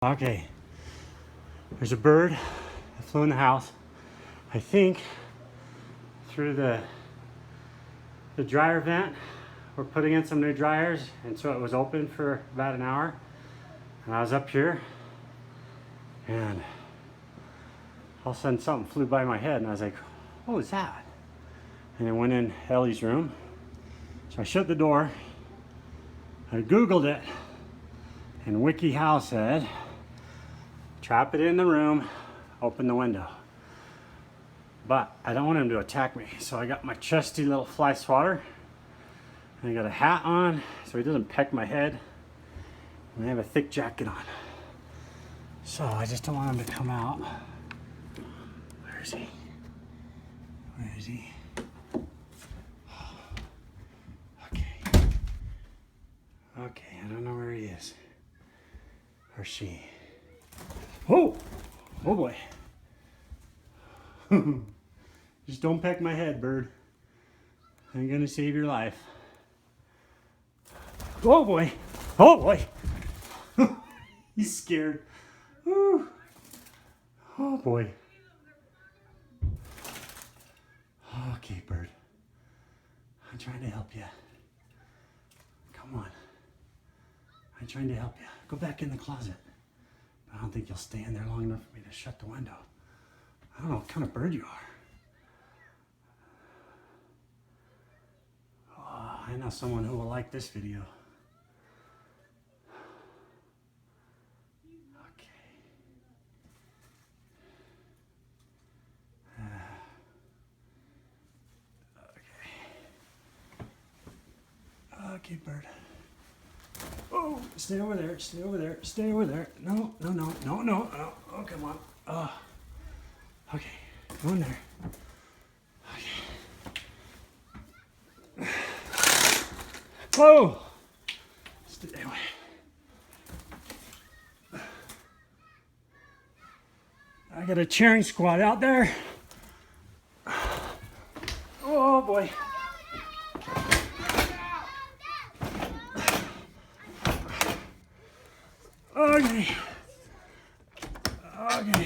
Okay, there's a bird that flew in the house. I think through the dryer vent. We're putting in some new dryers, and so it was open for about an hour. And I was up here, and all of a sudden something flew by my head, and I was like, what was that? And I went in Ellie's room. So I shut the door, I Googled it, and WikiHow said, trap it in the room, open the window. But I don't want him to attack me, so I got my trusty little fly swatter, and I got a hat on so he doesn't peck my head, and I have a thick jacket on. So I just don't want him to come out. Where is he? Where is he? Okay. Okay, I don't know where he is. Or she. Oh! Oh boy. Just don't peck my head, bird. I'm gonna save your life. Oh boy. Oh boy. He's scared. Whew. Oh boy. Okay, bird. I'm trying to help you. Come on. I'm trying to help you. Go back in the closet. But I don't think you'll stay in there long enough for me to shut the window. I don't know what kind of bird you are. Oh, I know someone who will like this video. Okay, bird. Oh, stay over there, stay over there, stay over there. No, no, no, no, no, no. Oh, come on. Oh. Okay, go in there. Okay. Whoa! Stay away. I got a cheering squad out there. Oh boy. Okay. Okay.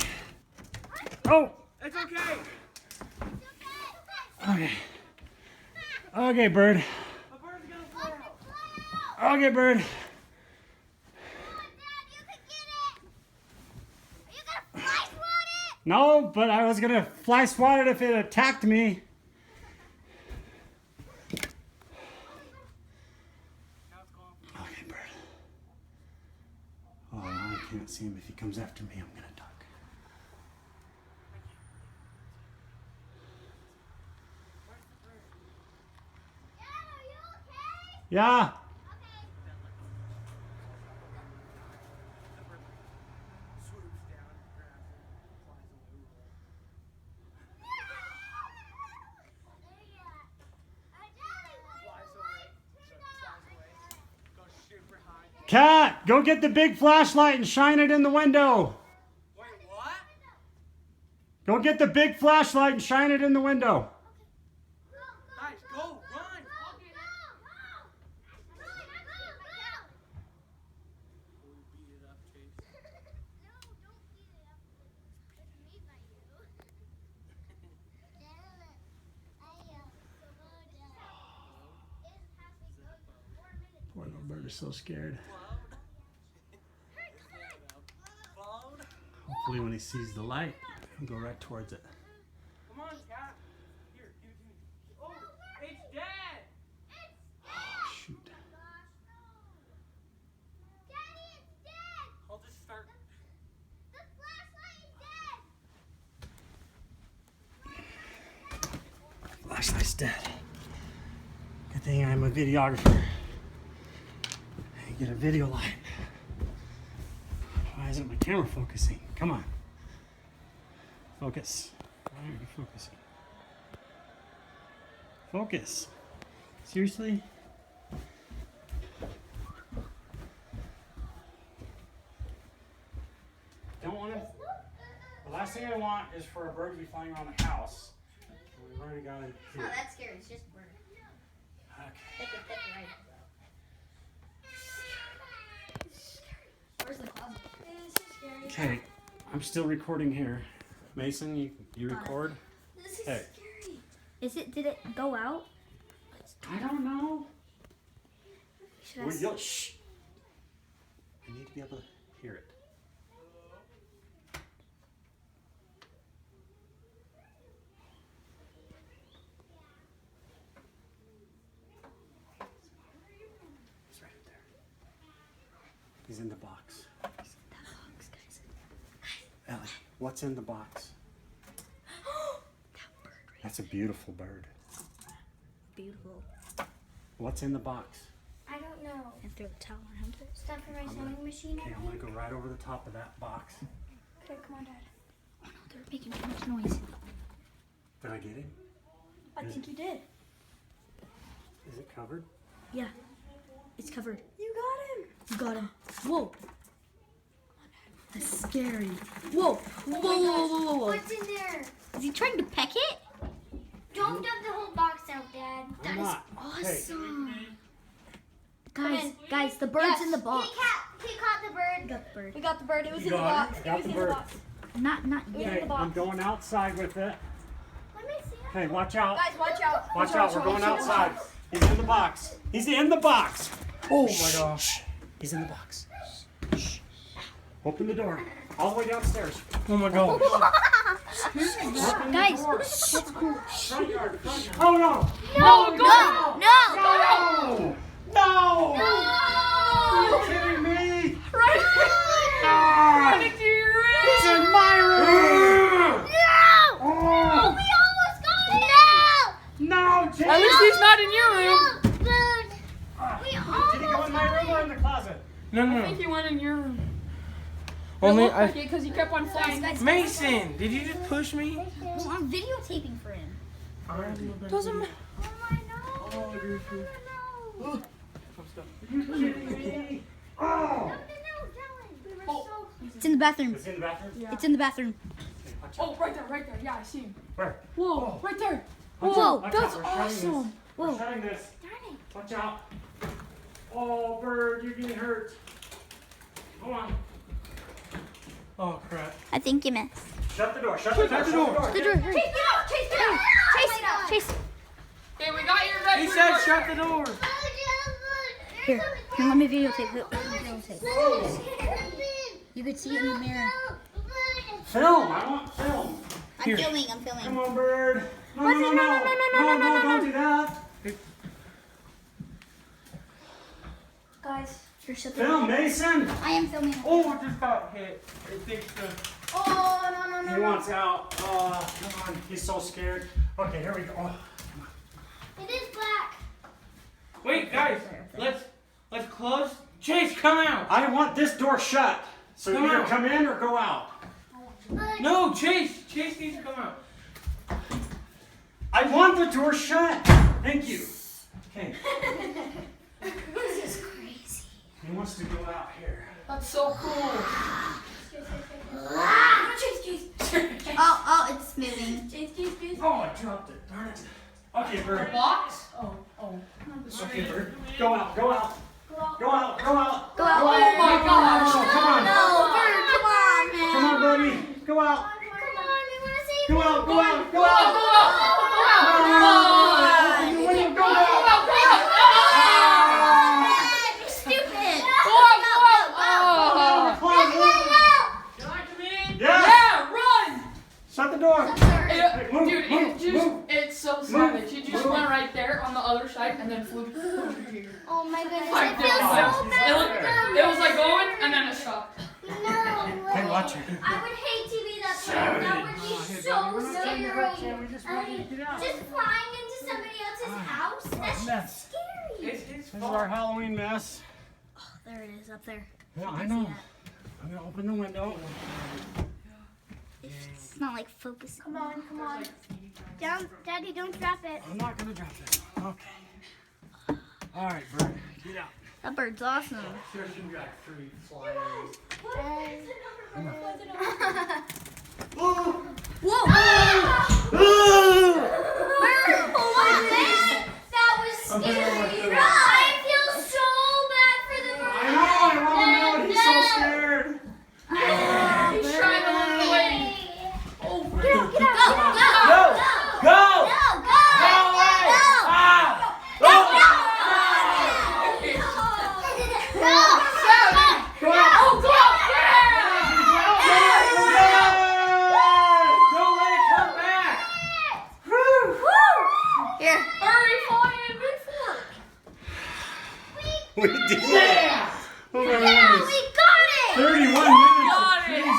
Oh! It's okay! Okay. Okay, bird. A bird's gonna fly out. Okay, bird. Dad, you can get it! Are you gonna fly swat it? No, but I was gonna fly swat it if it attacked me. Now it's gone. Okay, bird. Oh, I can't see him. If he comes after me, I'm gonna duck. Dad, are you okay? Yeah. Okay. The bird swoops down, grabs it, flies away. Flies away. Flies away. Goes super high. Cat, go get the big flashlight and shine it in the window. Wait, what? Go get the big flashlight and shine it in the window. Guys, go, run! We'll beat it up, Chase. Poor little bird is so scared. Cloud. Hopefully when he sees the light, he'll go right towards it. Come on, cat. Here, give it to me. Oh, it's dead! Shoot. I'll just start. Flashlight's dead. Good thing I'm a videographer. I get a video light. Why isn't my camera focusing? Come on. Focus. Why aren't you focusing? Focus. Seriously? Don't want to. The last thing I want is for a bird to be flying around the house. We've already got it Oh, here. that's scary. It's just a bird. Okay. Pick it right up. Where's the closet? Okay, I'm still recording here. Mason, you record? This is Hey. scary. Did it go out? I don't know. Should I Well, you'll, shh. I need to be able to hear it. He's right there. He's in the box. that box, guys? Ellie, what's in the box? That bird right That's a beautiful bird. Beautiful. What's in the box? I don't know. And throw the towel around it. Stuff for my sewing machine. Okay, I'm gonna go right over the top of that box. Okay, come on, Dad. Oh no, they're making too much noise. Did I get him? I think you did. Is it covered? Yeah. It's covered. You got him. You got him. Whoa. That's scary. Whoa. Whoa, whoa, whoa, whoa, whoa. What's in there? Is he trying to peck it? Don't dump the whole box out, Dad. I'm not. Hey, Awesome. Come Guys, in. guys, the bird's in the box. He caught the bird. Got the bird. We got the bird. It was You in the got box. it? I got It was the in bird. the box. Not in yet. the box. I'm going outside with it. Let me see. Hey, watch out. Guys, watch out. Watch out, we're going outside. He's in the box. He's in the box. Oh my gosh. He's in the box. Shh. Open the door. All the way downstairs. Oh my gosh. Open Guys, the door. that's cool. Front yard, front yard. Oh no! No, No! no. No! Are you kidding me? Right. Ah! Running to your room. It's in my room! No! Oh! We almost got it. No, Jay! At least he's not in your room. We Did he go in my room or in the closet? No, no, I think no. he went in your room. Only It looked like I. it because he kept on flying. Mason, did you just push me? Well, I'm videotaping for him. Doesn't matter. Oh my no. Are you kidding me? Oh! We were so It's in the bathroom. It's in the bathroom? Yeah. It's in the bathroom. Okay, watch out. Oh, right there, right there. Yeah, I see him. Where? Whoa, right there. Watch Whoa, out, watch that's out, we're shutting this. awesome. We're Whoa. shutting this. darn it. Watch out. Oh, bird, you're getting hurt. Hold on. Oh crap. I think you missed. Shut the door. Shut the door. Shut the door. The door, hurry. Chase, get out. Chase, get out. Chase, chase. Okay, we got your red He room. said shut the door. Here, let me videotape. You could see it in the mirror. Film. I want film. I'm filming, I'm filming. Come on, bird. No, no, no, no, don't do that. Guys. Here, shut the Film, Mason. I am filming. Oh, I just got hit. It thinks the. Oh, no. He wants out. Come on. He's so scared. Okay, here we go. Oh. It is black. Wait, guys. Let's close. Chase, come out. I want this door shut. So Come you either out. come in or go out. No, Chase. Chase needs to come out. I want the door shut. Thank you. Okay. This is crazy. He wants to go out here. That's so cool. Chase. Oh, it's moving. Chase. Oh, I dropped it. Darn it. Okay, bird. Box? Oh. Okay, bird. Go out. Go out. Go out. Go out. Go out. Oh my gosh. Come on. No, bird, come on, man. Come on, buddy. Go out. Come on, we want to save Go him. out. Go out. Go Go out, out. go out, go out. Open the window. Go Go out. out, go out. You're stupid. Go out, go out. Closet. Can I come in? Yes. Yeah, run. Shut the door. It, Move, dude, move, it just, move. it's so savage. He just Move. went right there on the other side and then flew over here. Oh my goodness. Like I this. feel so bad. It was like going and then it stopped. No. Hey, watch it. I would hate to be that person. That would be so scary. Just flying into somebody else's house? That's Mess. scary. It's his This is fault. our Halloween mess. Oh, there it is, up there. Yeah, I know. I'm gonna open the window. It's not like focusing. Come on. Daddy, don't drop it. I'm not gonna drop this. Okay. All right, bird. Get out. That bird's awesome. There's gonna be like 3 flyers. Oh. Whoa! That was scary. I feel so bad for the bird. I know. I want him out. He's so scared. We did it! Yeah! Oh my Yeah, goodness. we got it! 31 minutes Got of it. crazy